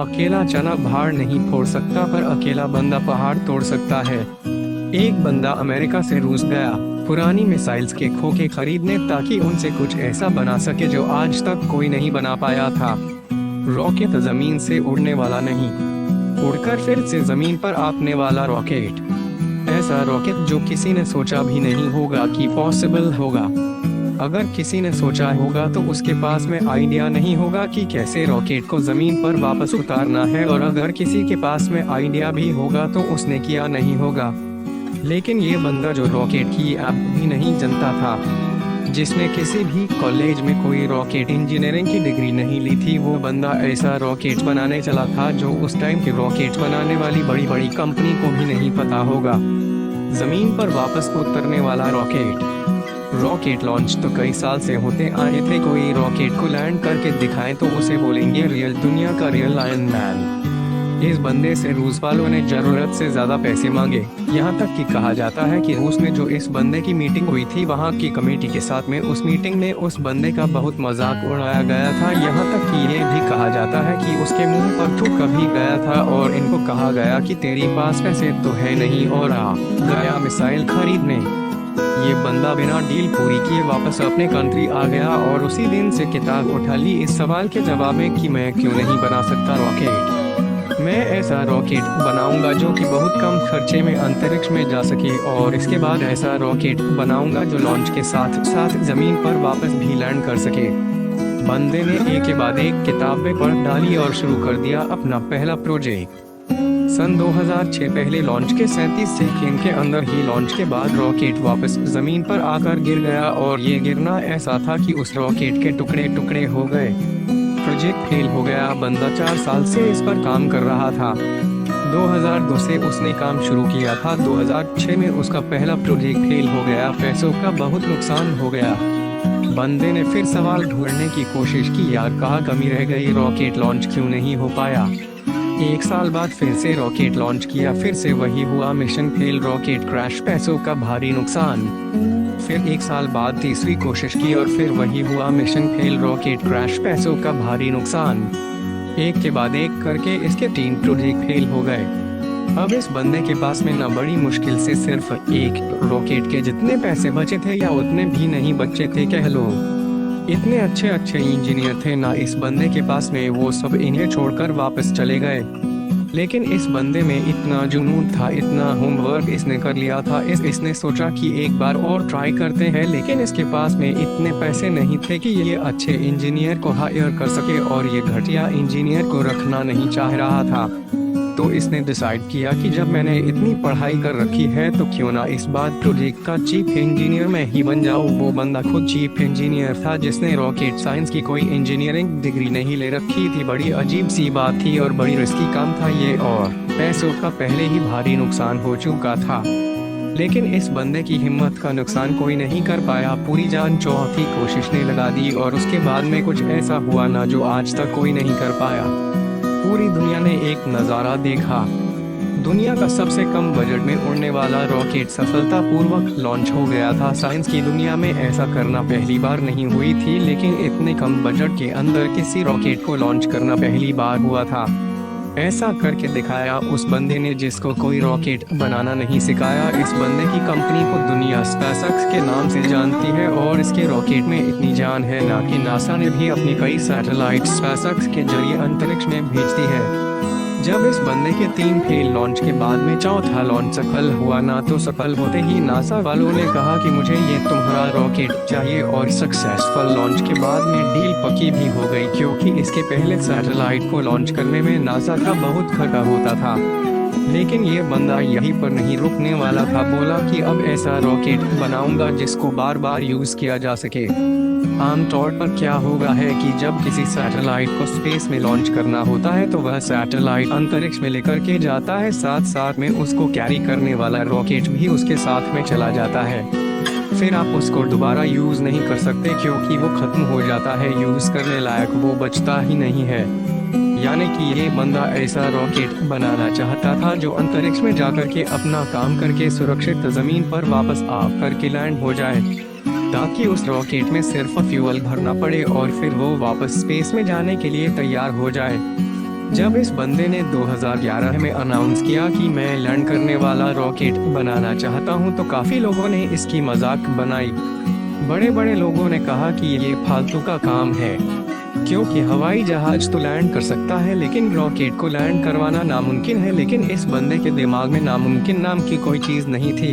अकेला चना भार नहीं फोड़ सकता, पर अकेला बंदा पहाड़ तोड़ सकता है। एक बंदा अमेरिका से रूस गया पुरानी मिसाइल्स के खोखे खरीदने, ताकि उनसे कुछ ऐसा बना सके जो आज तक कोई नहीं बना पाया था। रॉकेट जमीन से उड़ने वाला नहीं, उड़कर फिर से जमीन पर आपने वाला रॉकेट। ऐसा रॉकेट जो किसी ने सोचा भी नहीं होगा कि पॉसिबल होगा। अगर किसी ने सोचा होगा तो उसके पास में आइडिया नहीं होगा कि कैसे रॉकेट को जमीन पर वापस उतारना है, और अगर किसी के पास में आइडिया भी होगा तो उसने किया नहीं होगा। लेकिन ये बंदा जो रॉकेट की ऐप भी नहीं जानता था, जिसने किसी भी कॉलेज में कोई रॉकेट इंजीनियरिंग की डिग्री नहीं ली थी, वो बंदा ऐसा रॉकेट बनाने चला था जो उस टाइम के रॉकेट बनाने वाली बड़ी बड़ी कंपनी को भी नहीं पता होगा। जमीन पर वापस उतरने वाला रॉकेट लॉन्च तो कई साल से होते आए थे। कोई रॉकेट को लैंड करके दिखाए तो उसे बोलेंगे रियल दुनिया का रियल आयरन मैन। इस बंदे से रूस वालों ने जरूरत से ज्यादा पैसे मांगे। यहाँ तक कि कहा जाता है कि रूस में जो इस बंदे की मीटिंग हुई थी, वहाँ की कमेटी के साथ में उस मीटिंग में उस बंदे का बहुत मजाक उड़ाया गया था। यहाँ तक कि ये भी कहा जाता है कि उसके मुंह पर थूका भी गया था और इनको कहा गया कि तेरी पास पैसे तो है नहीं और आ गया मिसाइल खरीदने। ये बंदा बिना डील पूरी किए वापस अपने कंट्री आ गया और उसी दिन से किताब उठा ली इस सवाल के जवाब में कि मैं क्यों नहीं बना सकता रॉकेट। मैं ऐसा रॉकेट बनाऊंगा जो कि बहुत कम खर्चे में अंतरिक्ष में जा सके, और इसके बाद ऐसा रॉकेट बनाऊंगा जो लॉन्च के साथ साथ जमीन पर वापस भी लैंड कर सके। बंदे ने एक के बाद एक किताबें पढ़ डाली और शुरू कर दिया अपना पहला प्रोजेक्ट। सन 2006 पहले लॉन्च के 37 सेकंड के अंदर ही लॉन्च के बाद रॉकेट वापस जमीन पर आकर गिर गया, और ये गिरना ऐसा था कि उस रॉकेट के टुकड़े टुकड़े हो गए। प्रोजेक्ट फेल हो गया। बंदा 4 साल से इस पर काम कर रहा था। 2002 से उसने काम शुरू किया था। 2006 में उसका पहला प्रोजेक्ट फेल हो गया। पैसों का बहुत नुकसान हो गया। बंदे ने फिर सवाल ढूंढने की कोशिश की, यार कहाँ कमी रह गई, रॉकेट लॉन्च क्यों नहीं हो पाया। 1 साल बाद फिर से रॉकेट लॉन्च किया, फिर से वही हुआ, मिशन फेल, रॉकेट क्रैश, पैसों का भारी नुकसान। फिर 1 साल बाद तीसरी कोशिश की और फिर वही हुआ, मिशन फेल, रॉकेट क्रैश, पैसों का भारी नुकसान। एक के बाद एक करके इसके 3 प्रोजेक्ट फेल हो गए। अब इस बंदे के पास में न बड़ी मुश्किल से सिर्फ एक रॉकेट के जितने पैसे बचे थे, या उतने भी नहीं बचे थे कह लो। इतने अच्छे अच्छे इंजीनियर थे ना इस बंदे के पास में, वो सब इन्हें छोड़कर वापस चले गए। लेकिन इस बंदे में इतना जुनून था, इतना होमवर्क इसने कर लिया था, इसने सोचा कि एक बार और ट्राई करते हैं। लेकिन इसके पास में इतने पैसे नहीं थे कि ये अच्छे इंजीनियर को हायर कर सके, और ये घटिया इंजीनियर को रखना नहीं चाह रहा था। तो इसने डिसाइड किया कि जब मैंने इतनी पढ़ाई कर रखी है तो क्यों ना इस बार प्रोजेक्ट का चीफ इंजीनियर मैं ही बन जाऊं। वो बंदा खुद चीफ इंजीनियर था, जिसने रॉकेट साइंस की कोई इंजीनियरिंग डिग्री नहीं ले रखी थी। बड़ी अजीब सी बात थी और बड़ी रिस्की काम था ये, और पैसों का पहले ही भारी नुकसान हो चुका था। लेकिन इस बंदे की हिम्मत का नुकसान कोई नहीं कर पाया। पूरी जान चौथी कोशिश ने लगा दी, और उसके बाद में कुछ ऐसा हुआ ना जो आज तक कोई नहीं कर पाया। पूरी दुनिया ने एक नज़ारा देखा। दुनिया का सबसे कम बजट में उड़ने वाला रॉकेट सफलतापूर्वक लॉन्च हो गया था। साइंस की दुनिया में ऐसा करना पहली बार नहीं हुई थी, लेकिन इतने कम बजट के अंदर किसी रॉकेट को लॉन्च करना पहली बार हुआ था। ऐसा करके दिखाया उस बंदे ने जिसको कोई रॉकेट बनाना नहीं सिखाया। इस बंदे की कंपनी को दुनिया स्पेसएक्स के नाम से जानती है, और इसके रॉकेट में इतनी जान है ना कि नासा ने भी अपनी कई सैटेलाइट स्पेसएक्स के जरिए अंतरिक्ष में भेजती है। जब इस बंदे के 3 फेल लॉन्च के बाद में चौथा लॉन्च सफल हुआ ना, तो सफल होते ही नासा वालों ने कहा कि मुझे ये तुम्हारा रॉकेट चाहिए, और सक्सेसफुल लॉन्च के बाद में डील पक्की भी हो गई, क्योंकि इसके पहले सैटेलाइट को लॉन्च करने में नासा का बहुत खर्चा होता था। लेकिन ये बंदा यहीं पर नहीं रुकने वाला था। बोला कि अब ऐसा रॉकेट बनाऊंगा जिसको बार बार यूज किया जा सके। आमतौर पर क्या होगा है कि जब किसी सैटेलाइट को स्पेस में लॉन्च करना होता है तो वह सैटेलाइट अंतरिक्ष में लेकर के जाता है, साथ साथ में उसको कैरी करने वाला रॉकेट भी उसके साथ में चला जाता है। फिर आप उसको दोबारा यूज नहीं कर सकते, क्योंकि वो खत्म हो जाता है, यूज करने लायक वो बचता ही नहीं है। यानी कि ये बंदा ऐसा रॉकेट बनाना चाहता था जो अंतरिक्ष में जाकर के अपना काम करके सुरक्षित जमीन पर वापस आ करके लैंड हो जाए, ताकि उस रॉकेट में सिर्फ फ्यूल भरना पड़े और फिर वो वापस स्पेस में जाने के लिए तैयार हो जाए। जब इस बंदे ने 2011 में अनाउंस किया कि मैं लैंड करने वाला रॉकेट बनाना चाहता हूं, तो काफी लोगों ने इसकी मजाक बनाई। बड़े बड़े लोगों ने कहा कि ये फालतू का काम है, क्योंकि हवाई जहाज तो लैंड कर सकता है लेकिन रॉकेट को लैंड करवाना नामुमकिन है। लेकिन इस बंदे के दिमाग में नामुमकिन नाम की कोई चीज नहीं थी।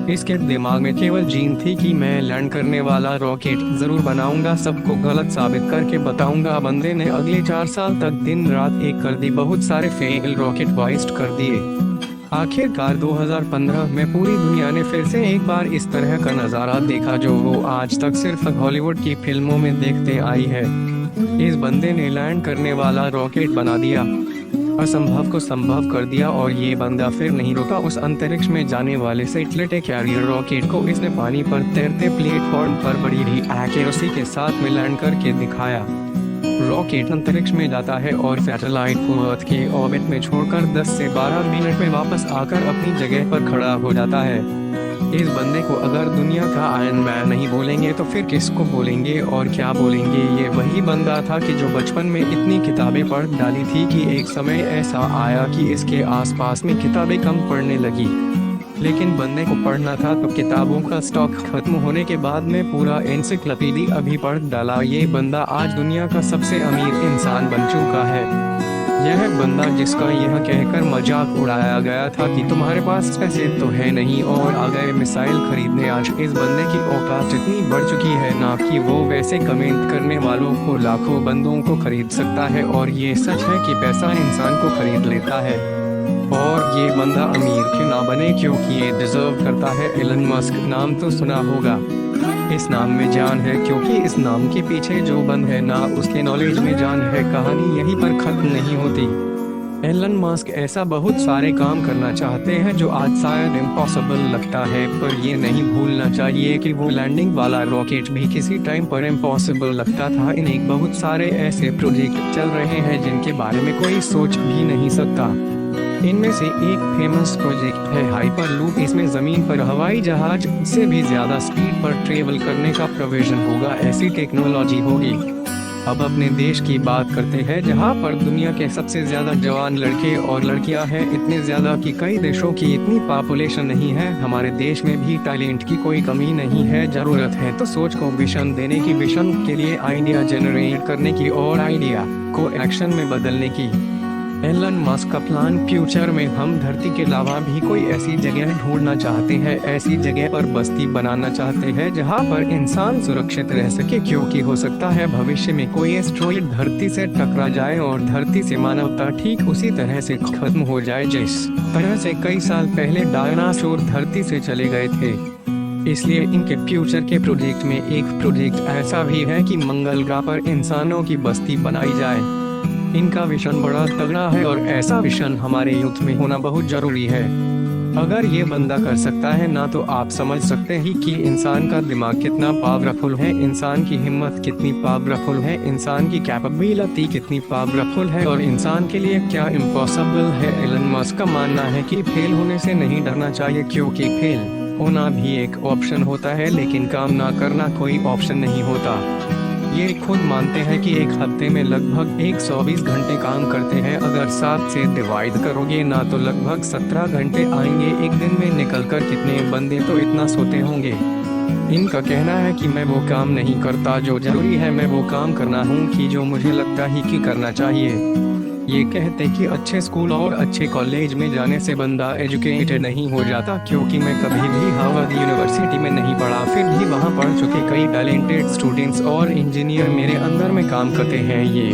इसके दिमाग में केवल जीन थी कि मैं लैंड करने वाला रॉकेट जरूर बनाऊंगा, सबको गलत साबित करके बताऊंगा। बंदे ने अगले 4 साल तक दिन रात एक कर दी, बहुत सारे फेल रॉकेट वेस्ट कर दिए। आखिरकार 2015 में पूरी दुनिया ने फिर से एक बार इस तरह का नज़ारा देखा जो वो आज तक सिर्फ हॉलीवुड की फिल्मों में देखते आई है। इस बंदे ने लैंड करने वाला रॉकेट बना दिया, असंभव को संभव कर दिया, और ये बंदा फिर नहीं रुका। उस अंतरिक्ष में जाने वाले सैटेलाइट कैरियर रॉकेट को इसने पानी पर तैरते प्लेटफॉर्म पर बड़ी ही एक्यूरेसी के साथ में लैंड करके दिखाया। रॉकेट अंतरिक्ष में जाता है और सैटेलाइट को अर्थ के ऑर्बिट में छोड़कर 10 से 12 मिनट में वापस आकर अपनी जगह पर खड़ा हो जाता है। इस बंदे को अगर दुनिया का आयरन मैन नहीं बोलेंगे तो फिर किसको बोलेंगे और क्या बोलेंगे। ये वही बंदा था कि जो बचपन में इतनी किताबें पढ़ डाली थी कि एक समय ऐसा आया कि इसके आसपास में किताबें कम पढ़ने लगी। लेकिन बंदे को पढ़ना था तो किताबों का स्टॉक खत्म होने के बाद में पूरा एनसाइक्लोपीडिया अभी पढ़ डाला। ये बंदा आज दुनिया का सबसे अमीर इंसान बन चुका है। यह बंदा जिसका यह कहकर मजाक उड़ाया गया था कि तुम्हारे पास पैसे तो है नहीं और आ गए मिसाइल खरीदने, आज इस बंदे की औकात इतनी बढ़ चुकी है ना कि वो वैसे कमेंट करने वालों को लाखों बंदों को खरीद सकता है। और ये सच है कि पैसा इंसान को खरीद लेता है। और ये बंदा अमीर क्यों ना बने, क्योंकि ये डिजर्व करता है। एलन मस्क नाम तो सुना होगा, इस नाम में जान है, क्योंकि इस नाम के पीछे जो बंद है ना उसके नॉलेज में जान है। कहानी यहीं पर खत्म नहीं होती। एलन मस्क ऐसा बहुत सारे काम करना चाहते हैं जो आज शायद इम्पॉसिबल लगता है, पर ये नहीं भूलना चाहिए कि वो लैंडिंग वाला रॉकेट भी किसी टाइम पर इम्पॉसिबल लगता था। इन्हें बहुत सारे ऐसे प्रोजेक्ट चल रहे हैं जिनके बारे में कोई सोच भी नहीं सकता। इनमें से एक फेमस प्रोजेक्ट है हाइपरलूप। इसमें जमीन पर हवाई जहाज से भी ज्यादा स्पीड पर ट्रेवल करने का प्रोविजन होगा, ऐसी टेक्नोलॉजी होगी। अब अपने देश की बात करते हैं जहां पर दुनिया के सबसे ज्यादा जवान लड़के और लड़कियां हैं, इतने ज्यादा कि कई देशों की इतनी पॉपुलेशन नहीं है। हमारे देश में भी टैलेंट की कोई कमी नहीं है। जरूरत है तो सोच को विजन देने की, विजन के लिए आइडिया जनरेट करने की और आइडिया को एक्शन में बदलने की। एलन मस्क का प्लान फ्यूचर में हम धरती के अलावा भी कोई ऐसी जगह ढूंढना चाहते हैं, ऐसी जगह पर बस्ती बनाना चाहते हैं जहां पर इंसान सुरक्षित रह सके, क्योंकि हो सकता है भविष्य में कोई एस्ट्रॉइड धरती से टकरा जाए और धरती से मानवता ठीक उसी तरह से खत्म हो जाए जिस तरह से कई साल पहले डायनासोर धरती से चले गए थे। इसलिए इनके फ्यूचर के प्रोजेक्ट में एक प्रोजेक्ट ऐसा भी है कि मंगल ग्रह पर इंसानों की बस्ती बनाई जाए। इनका विजन बड़ा तगड़ा है और ऐसा विजन हमारे यूथ में होना बहुत जरूरी है। अगर ये बंदा कर सकता है ना, तो आप समझ सकते हैं कि इंसान का दिमाग कितना पावरफुल है, इंसान की हिम्मत कितनी पावरफुल है, इंसान की कैपेबिलिटी कितनी पावरफुल है और इंसान के लिए क्या इम्पॉसिबल है। एलन मस्क का मानना है कि फेल होने से नहीं डरना चाहिए, क्योंकि फेल होना भी एक ऑप्शन होता है, लेकिन काम ना करना कोई ऑप्शन नहीं होता। ये खुद मानते हैं कि एक हफ्ते में लगभग 120 घंटे काम करते हैं। अगर 7 से डिवाइड करोगे ना तो लगभग 17 घंटे आएंगे। एक दिन में निकलकर कितने बंदे तो इतना सोते होंगे। इनका कहना है कि मैं वो काम नहीं करता जो जरूरी है, मैं वो काम करना हूँ कि जो मुझे लगता ही कि करना चाहिए। ये कहते कि अच्छे स्कूल और अच्छे कॉलेज में जाने से बंदा एजुकेटेड नहीं हो जाता, क्योंकि मैं कभी भी हार्वर्ड यूनिवर्सिटी में नहीं पढ़ा, फिर भी वहाँ पढ़ चुके कई टैलेंटेड स्टूडेंट्स और इंजीनियर मेरे अंदर में काम करते हैं। ये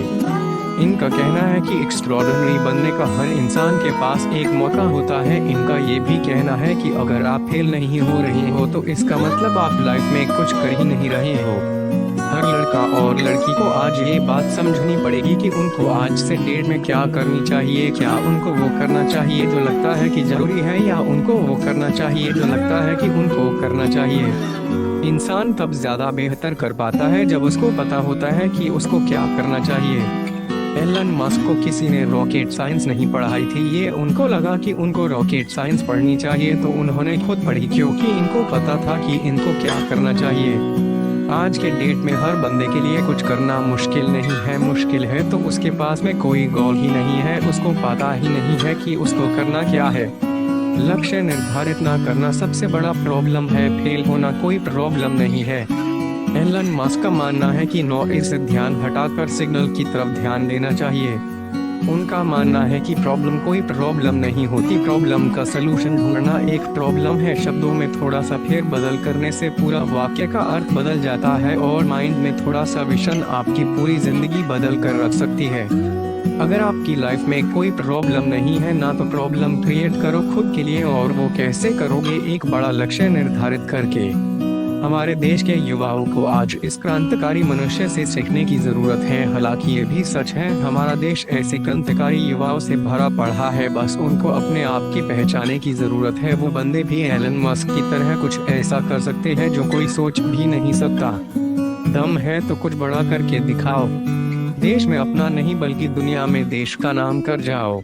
इनका कहना है कि एक्स्ट्रॉर्डिनरी बनने का हर इंसान के पास एक मौका होता है। इनका ये भी कहना है कि अगर आप फेल नहीं हो रहे हो तो इसका मतलब आप लाइफ में कुछ कर ही नहीं रहे हो। हर लड़का और लड़की को आज ये बात समझनी पड़ेगी कि उनको आज से डेट में क्या करनी चाहिए। क्या उनको वो करना चाहिए जो लगता है कि जरूरी है, या उनको वो करना चाहिए जो लगता है कि उनको करना चाहिए। इंसान तब ज्यादा बेहतर कर पाता है जब उसको पता होता है कि उसको क्या करना चाहिए। एलन मस्क को किसी ने रॉकेट साइंस नहीं पढ़ाई थी। ये उनको लगा कि उनको रॉकेट साइंस पढ़नी चाहिए, तो उन्होंने खुद पढ़ी, क्योंकि इनको पता था कि इनको क्या करना चाहिए। आज के डेट में हर बंदे के लिए कुछ करना मुश्किल नहीं है, मुश्किल है तो उसके पास में कोई गोल ही नहीं है, उसको पता ही नहीं है कि उसको करना क्या है। लक्ष्य निर्धारित ना करना सबसे बड़ा प्रॉब्लम है, फेल होना कोई प्रॉब्लम नहीं है। एलन मस्क का मानना है कि नॉइज़ से ध्यान हटाकर सिग्नल की तरफ ध्यान देना चाहिए। उनका मानना है कि प्रॉब्लम कोई प्रॉब्लम नहीं होती, प्रॉब्लम का सलूशन ढूंढना एक प्रॉब्लम है। शब्दों में थोड़ा सा फेर बदल करने से पूरा वाक्य का अर्थ बदल जाता है और माइंड में थोड़ा सा विजन आपकी पूरी जिंदगी बदल कर रख सकती है। अगर आपकी लाइफ में कोई प्रॉब्लम नहीं है ना, तो प्रॉब्लम क्रिएट करो खुद के लिए, और वो कैसे करोगे? एक बड़ा लक्ष्य निर्धारित करके। हमारे देश के युवाओं को आज इस क्रांतिकारी मनुष्य से सीखने की जरूरत है। हालांकि ये भी सच है, हमारा देश ऐसे क्रांतिकारी युवाओं से भरा पड़ा है, बस उनको अपने आप की पहचाने की जरूरत है। वो बंदे भी एलन मस्क की तरह कुछ ऐसा कर सकते हैं जो कोई सोच भी नहीं सकता। दम है तो कुछ बड़ा करके दिखाओ। देश में अपना नहीं बल्कि दुनिया में देश का नाम कर जाओ।